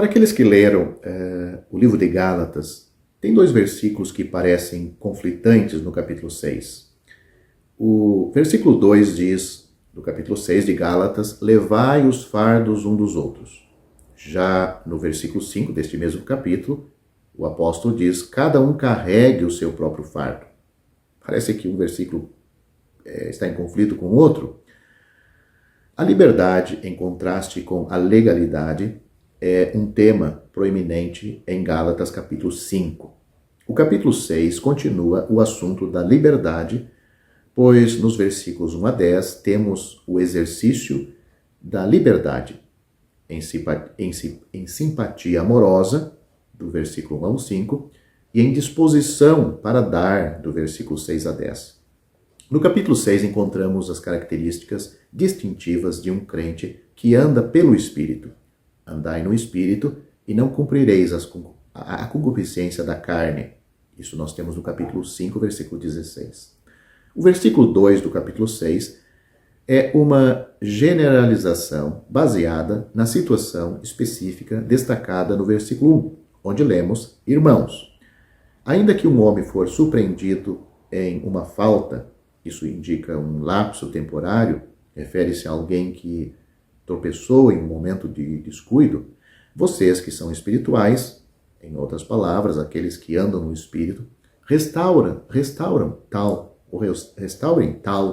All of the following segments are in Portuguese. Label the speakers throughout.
Speaker 1: Para aqueles que leram o livro de Gálatas, tem dois versículos que parecem conflitantes no capítulo 6. O versículo 2 diz, do capítulo 6 de Gálatas, levai os fardos um dos outros. Já no versículo 5 deste mesmo capítulo, o apóstolo diz, cada um carregue o seu próprio fardo. Parece que um versículo está em conflito com o outro. A liberdade, em contraste com a legalidade, é um tema proeminente em Gálatas capítulo 5. O capítulo 6 continua o assunto da liberdade, pois nos versículos 1 a 10 temos o exercício da liberdade em simpatia amorosa, do versículo 1 ao 5, e em disposição para dar, do versículo 6 a 10. No capítulo 6 encontramos as características distintivas de um crente que anda pelo Espírito. Andai no Espírito e não cumprireis a concupiscência da carne. Isso nós temos no capítulo 5, versículo 16. O versículo 2 do capítulo 6 é uma generalização baseada na situação específica destacada no versículo 1, onde lemos, irmãos, ainda que um homem for surpreendido em uma falta, isso indica um lapso temporário, refere-se a alguém que tropeçou em um momento de descuido, vocês que são espirituais, em outras palavras, aqueles que andam no Espírito, restaurem tal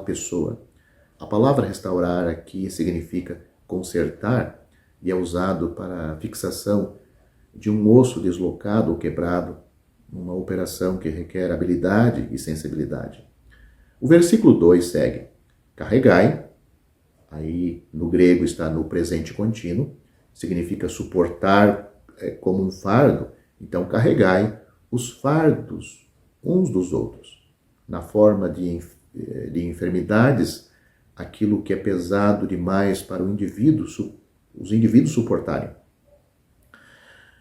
Speaker 1: pessoa. A palavra restaurar aqui significa consertar e é usado para a fixação de um osso deslocado ou quebrado, uma operação que requer habilidade e sensibilidade. O versículo 2 segue, carregai, aí no grego está no presente contínuo, significa suportar como um fardo, então carregai os fardos uns dos outros, na forma de enfermidades, aquilo que é pesado demais para os indivíduos suportarem.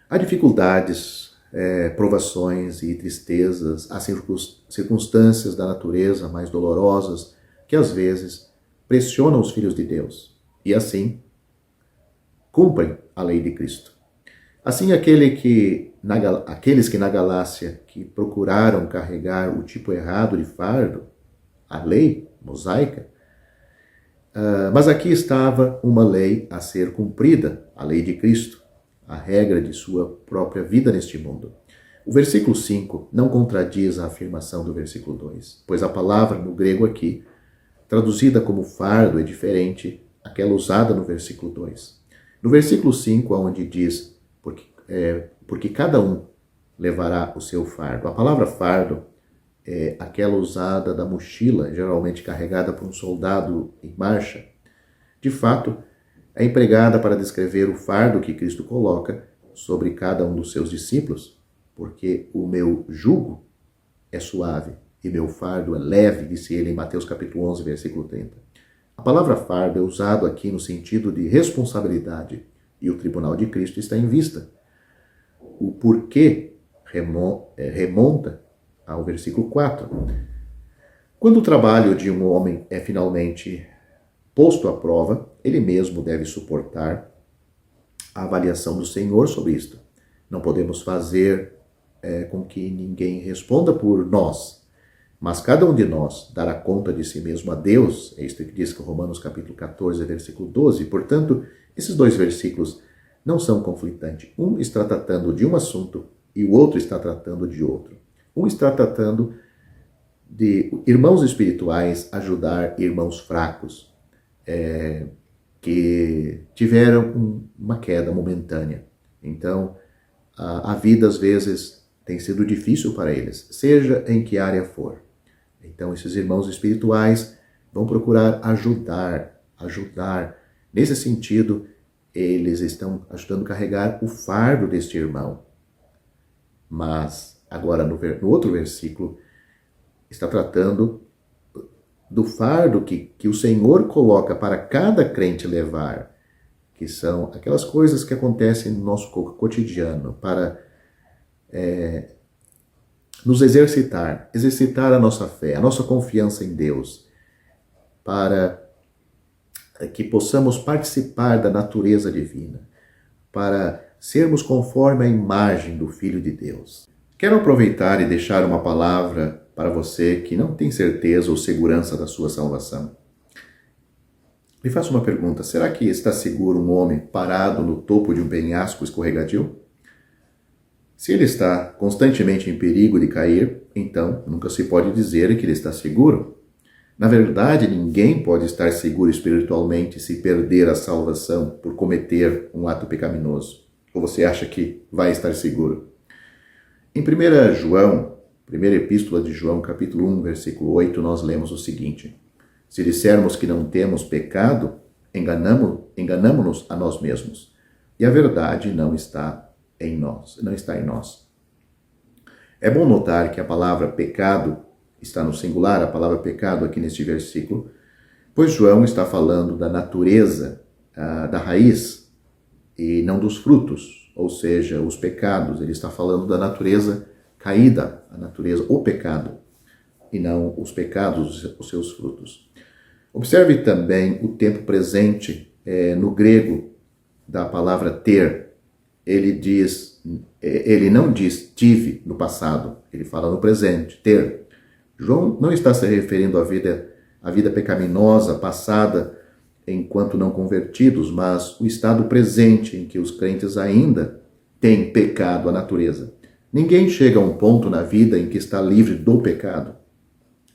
Speaker 1: Há dificuldades, provações e tristezas, há circunstâncias da natureza mais dolorosas que às vezes pressionam os filhos de Deus e assim cumprem a lei de Cristo. Assim, aqueles que na Galácia que procuraram carregar o tipo errado de fardo, a lei mosaica, mas aqui estava uma lei a ser cumprida, a lei de Cristo, a regra de sua própria vida neste mundo. O versículo 5 não contradiz a afirmação do versículo 2, pois a palavra no grego aqui, traduzida como fardo, é diferente daquela usada no versículo 2. No versículo 5, onde diz, porque cada um levará o seu fardo. A palavra fardo é aquela usada da mochila, geralmente carregada por um soldado em marcha. De fato, é empregada para descrever o fardo que Cristo coloca sobre cada um dos seus discípulos, porque o meu jugo é suave e meu fardo é leve, disse ele em Mateus capítulo 11, versículo 30. A palavra fardo é usado aqui no sentido de responsabilidade e o tribunal de Cristo está em vista. O porquê remonta ao versículo 4. Quando o trabalho de um homem é finalmente posto à prova, ele mesmo deve suportar a avaliação do Senhor sobre isto. Não podemos fazer com que ninguém responda por nós, mas cada um de nós dará conta de si mesmo a Deus. É isto que diz que Romanos capítulo 14, versículo 12. Portanto, esses dois versículos não são conflitantes. Um está tratando de um assunto e o outro está tratando de outro. Um está tratando de irmãos espirituais ajudar irmãos fracos que tiveram uma queda momentânea. Então, a vida às vezes tem sido difícil para eles, seja em que área for. Então, esses irmãos espirituais vão procurar ajudar. Nesse sentido, eles estão ajudando a carregar o fardo deste irmão. Mas, agora, no outro versículo, está tratando do fardo que o Senhor coloca para cada crente levar, que são aquelas coisas que acontecem no nosso cotidiano, para nos exercitar a nossa fé, a nossa confiança em Deus, para que possamos participar da natureza divina, para sermos conforme a imagem do Filho de Deus. Quero aproveitar e deixar uma palavra para você que não tem certeza ou segurança da sua salvação. Me faço uma pergunta: será que está seguro um homem parado no topo de um penhasco escorregadio? Se ele está constantemente em perigo de cair, então nunca se pode dizer que ele está seguro. Na verdade, ninguém pode estar seguro espiritualmente se perder a salvação por cometer um ato pecaminoso. Ou você acha que vai estar seguro? Em 1 João, primeira epístola de João, capítulo 1, versículo 8, nós lemos o seguinte: se dissermos que não temos pecado, enganamo-nos a nós mesmos, e a verdade não está em nós. É bom notar que a palavra pecado está no singular, a palavra pecado aqui neste versículo, pois João está falando da natureza, da raiz, e não dos frutos, ou seja, os pecados. Ele está falando da natureza caída, a natureza, o pecado, e não os pecados, os seus frutos. Observe também o tempo presente no grego da palavra ter. Ele não diz tive no passado, ele fala no presente, ter. João não está se referindo à vida pecaminosa passada enquanto não convertidos, mas o estado presente em que os crentes ainda têm pecado à natureza. Ninguém chega a um ponto na vida em que está livre do pecado.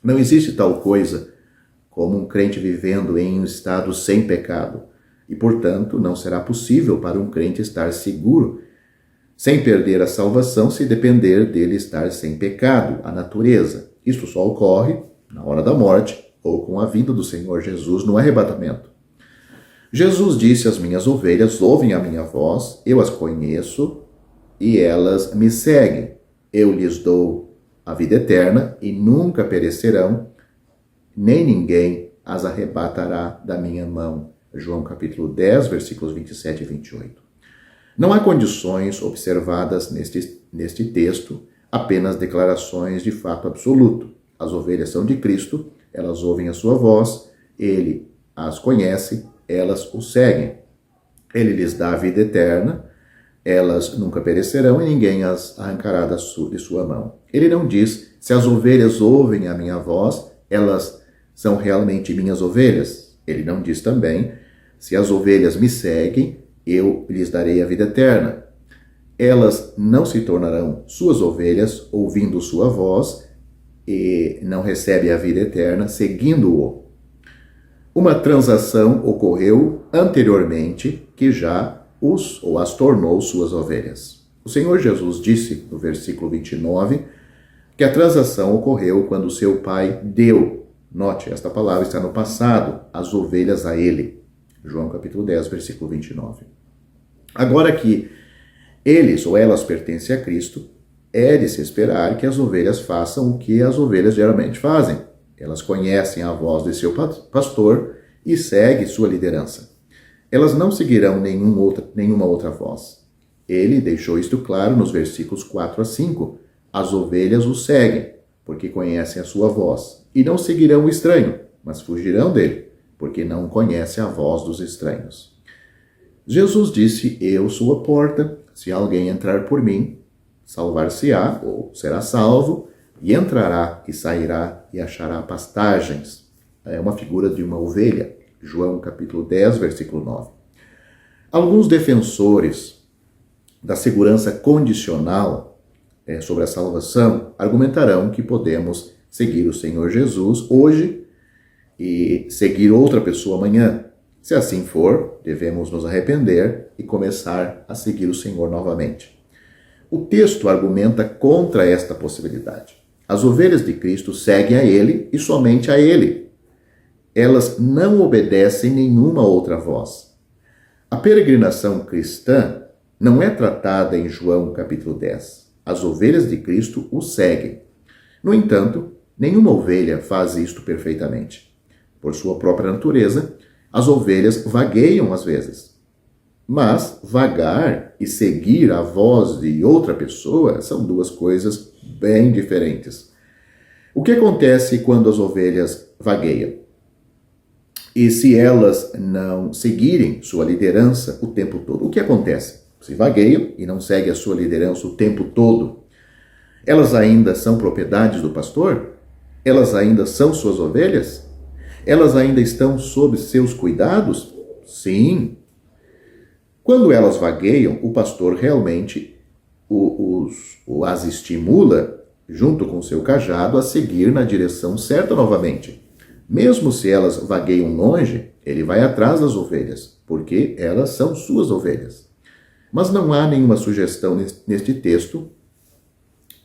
Speaker 1: Não existe tal coisa como um crente vivendo em um estado sem pecado. E, portanto, não será possível para um crente estar seguro, sem perder a salvação, se depender dele estar sem pecado, a natureza. Isso só ocorre na hora da morte ou com a vinda do Senhor Jesus no arrebatamento. Jesus disse: as minhas ovelhas ouvem a minha voz, eu as conheço e elas me seguem. Eu lhes dou a vida eterna e nunca perecerão, nem ninguém as arrebatará da minha mão. João capítulo 10, versículos 27 e 28. Não há condições observadas neste texto, apenas declarações de fato absoluto. As ovelhas são de Cristo, elas ouvem a sua voz, ele as conhece, elas o seguem. Ele lhes dá a vida eterna, elas nunca perecerão e ninguém as arrancará de sua mão. Ele não diz: se as ovelhas ouvem a minha voz, elas são realmente minhas ovelhas. Ele não diz também: se as ovelhas me seguem, eu lhes darei a vida eterna. Elas não se tornarão suas ovelhas ouvindo sua voz e não recebem a vida eterna seguindo-o. Uma transação ocorreu anteriormente que já as tornou suas ovelhas. O Senhor Jesus disse no versículo 29 que a transação ocorreu quando seu pai deu, note, esta palavra está no passado, as ovelhas a ele. João capítulo 10, versículo 29. Agora que eles ou elas pertencem a Cristo, é de se esperar que as ovelhas façam o que as ovelhas geralmente fazem. Elas conhecem a voz de seu pastor e seguem sua liderança. Elas não seguirão nenhuma outra voz. Ele deixou isto claro nos versículos 4 a 5. As ovelhas o seguem, porque conhecem a sua voz, e não seguirão o estranho, mas fugirão dele, porque não conhece a voz dos estranhos. Jesus disse: eu sou a porta, se alguém entrar por mim, salvar-se-á, ou será salvo, e entrará e sairá e achará pastagens. É uma figura de uma ovelha. João capítulo 10, versículo 9. Alguns defensores da segurança condicional sobre a salvação argumentarão que podemos seguir o Senhor Jesus hoje e seguir outra pessoa amanhã. Se assim for, devemos nos arrepender e começar a seguir o Senhor novamente. O texto argumenta contra esta possibilidade. As ovelhas de Cristo seguem a Ele e somente a Ele. Elas não obedecem nenhuma outra voz. A peregrinação cristã não é tratada em João capítulo 10. As ovelhas de Cristo o seguem. No entanto, nenhuma ovelha faz isto perfeitamente. Por sua própria natureza, as ovelhas vagueiam às vezes. Mas vagar e seguir a voz de outra pessoa são duas coisas bem diferentes. O que acontece quando as ovelhas vagueiam? E se elas não seguirem sua liderança o tempo todo, o que acontece? se vagueiam e não seguem a sua liderança o tempo todo, elas ainda são propriedades do pastor? Elas ainda são suas ovelhas? Elas ainda estão sob seus cuidados? Sim. Quando elas vagueiam, o pastor realmente as estimula, junto com seu cajado, a seguir na direção certa novamente. Mesmo se elas vagueiam longe, ele vai atrás das ovelhas, porque elas são suas ovelhas. Mas não há nenhuma sugestão neste texto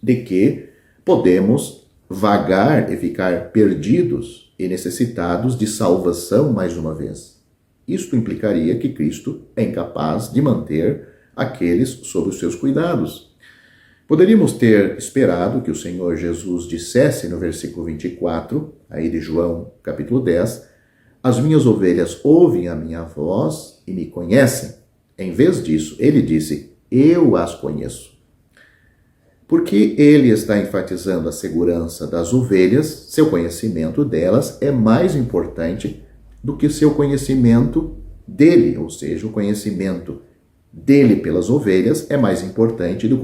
Speaker 1: de que podemos vagar e ficar perdidos e necessitados de salvação mais uma vez. Isto implicaria que Cristo é incapaz de manter aqueles sob os seus cuidados. Poderíamos ter esperado que o Senhor Jesus dissesse no versículo 24, aí de João capítulo 10, as minhas ovelhas ouvem a minha voz e me conhecem. Em vez disso, ele disse, eu as conheço. Porque ele está enfatizando a segurança das ovelhas, seu conhecimento delas é mais importante do que seu conhecimento dele, ou seja, o conhecimento dele pelas ovelhas é mais importante do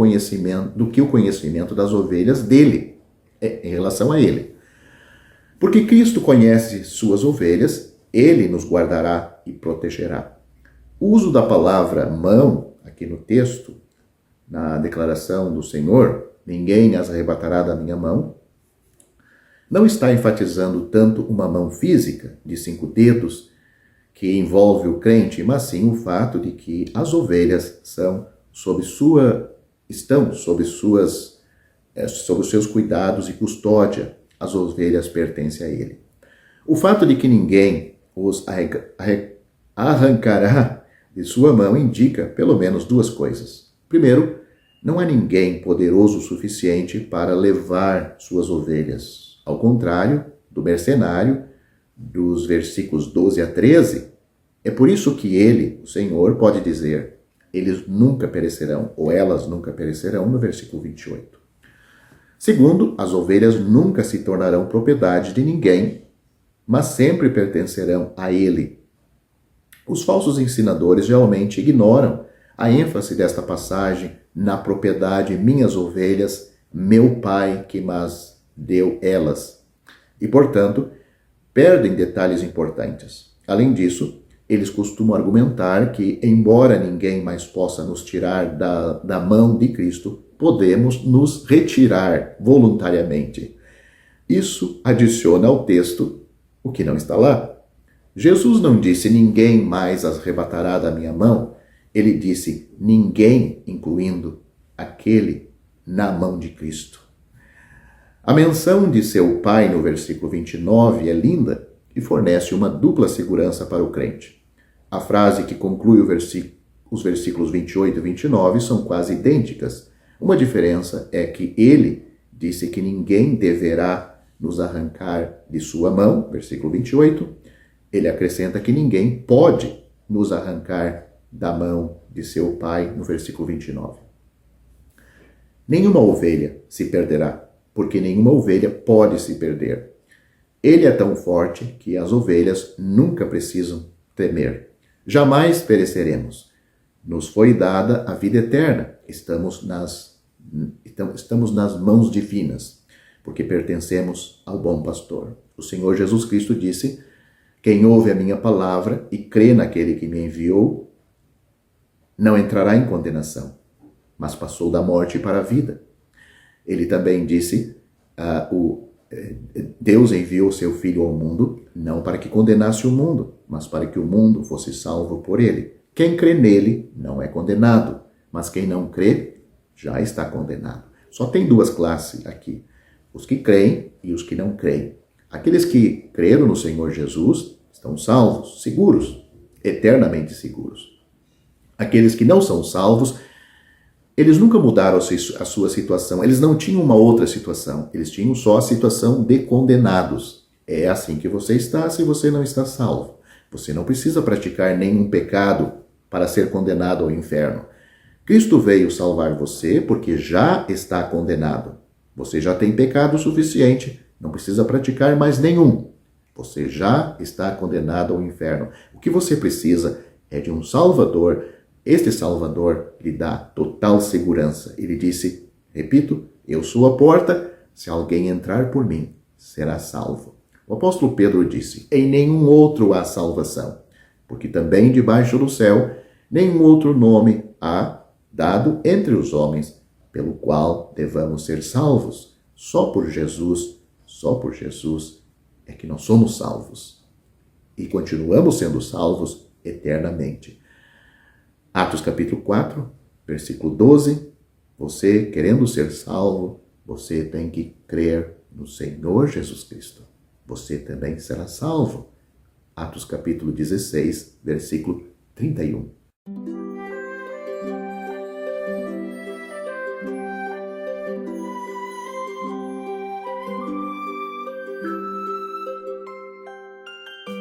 Speaker 1: que o conhecimento das ovelhas dele, em relação a ele. Porque Cristo conhece suas ovelhas, ele nos guardará e protegerá. O uso da palavra mão, aqui no texto, na declaração do Senhor, ninguém as arrebatará da minha mão, não está enfatizando tanto uma mão física, de 5 dedos, que envolve o crente, mas sim o fato de que as ovelhas estão sob os seus cuidados e custódia. As ovelhas pertencem a ele. O fato de que ninguém os arrancará de sua mão indica pelo menos 2 coisas. Primeiro, não há ninguém poderoso o suficiente para levar suas ovelhas. Ao contrário do mercenário, dos versículos 12 a 13, é por isso que ele, o Senhor, pode dizer, eles nunca perecerão, ou elas nunca perecerão, no versículo 28. Segundo, as ovelhas nunca se tornarão propriedade de ninguém, mas sempre pertencerão a ele. Os falsos ensinadores geralmente ignoram a ênfase desta passagem na propriedade minhas ovelhas, meu Pai que mas deu elas. E, portanto, perdem detalhes importantes. Além disso, eles costumam argumentar que, embora ninguém mais possa nos tirar da mão de Cristo, podemos nos retirar voluntariamente. Isso adiciona ao texto o que não está lá. Jesus não disse, ninguém mais as arrebatará da minha mão. Ele disse, ninguém, incluindo aquele na mão de Cristo. A menção de seu Pai no versículo 29 é linda e fornece uma dupla segurança para o crente. A frase que conclui os versículos 28 e 29 são quase idênticas. Uma diferença é que ele disse que ninguém deverá nos arrancar de sua mão, versículo 28. Ele acrescenta que ninguém pode nos arrancar da mão de seu Pai, no versículo 29. Nenhuma ovelha se perderá, porque nenhuma ovelha pode se perder. Ele é tão forte que as ovelhas nunca precisam temer. Jamais pereceremos. Nos foi dada a vida eterna. Estamos nas mãos divinas, porque pertencemos ao bom pastor. O Senhor Jesus Cristo disse, quem ouve a minha palavra e crê naquele que me enviou, não entrará em condenação, mas passou da morte para a vida. Ele também disse, Deus enviou seu Filho ao mundo, não para que condenasse o mundo, mas para que o mundo fosse salvo por ele. Quem crê nele não é condenado, mas quem não crê já está condenado. Só tem 2 classes aqui, os que creem e os que não creem. Aqueles que creram no Senhor Jesus estão salvos, seguros, eternamente seguros. Aqueles que não são salvos, eles nunca mudaram a sua situação, eles não tinham uma outra situação, eles tinham só a situação de condenados. É assim que você está se você não está salvo. Você não precisa praticar nenhum pecado para ser condenado ao inferno. Cristo veio salvar você porque já está condenado. Você já tem pecado suficiente, não precisa praticar mais nenhum. Você já está condenado ao inferno. O que você precisa é de um Salvador Este Salvador lhe dá total segurança. Ele disse, repito, eu sou a porta, se alguém entrar por mim, será salvo. O apóstolo Pedro disse, em nenhum outro há salvação, porque também debaixo do céu nenhum outro nome há dado entre os homens, pelo qual devamos ser salvos. Só por Jesus é que nós somos salvos. E continuamos sendo salvos eternamente. Atos capítulo 4, versículo 12. Você, querendo ser salvo, você tem que crer no Senhor Jesus Cristo. Você também será salvo. Atos capítulo 16, versículo 31.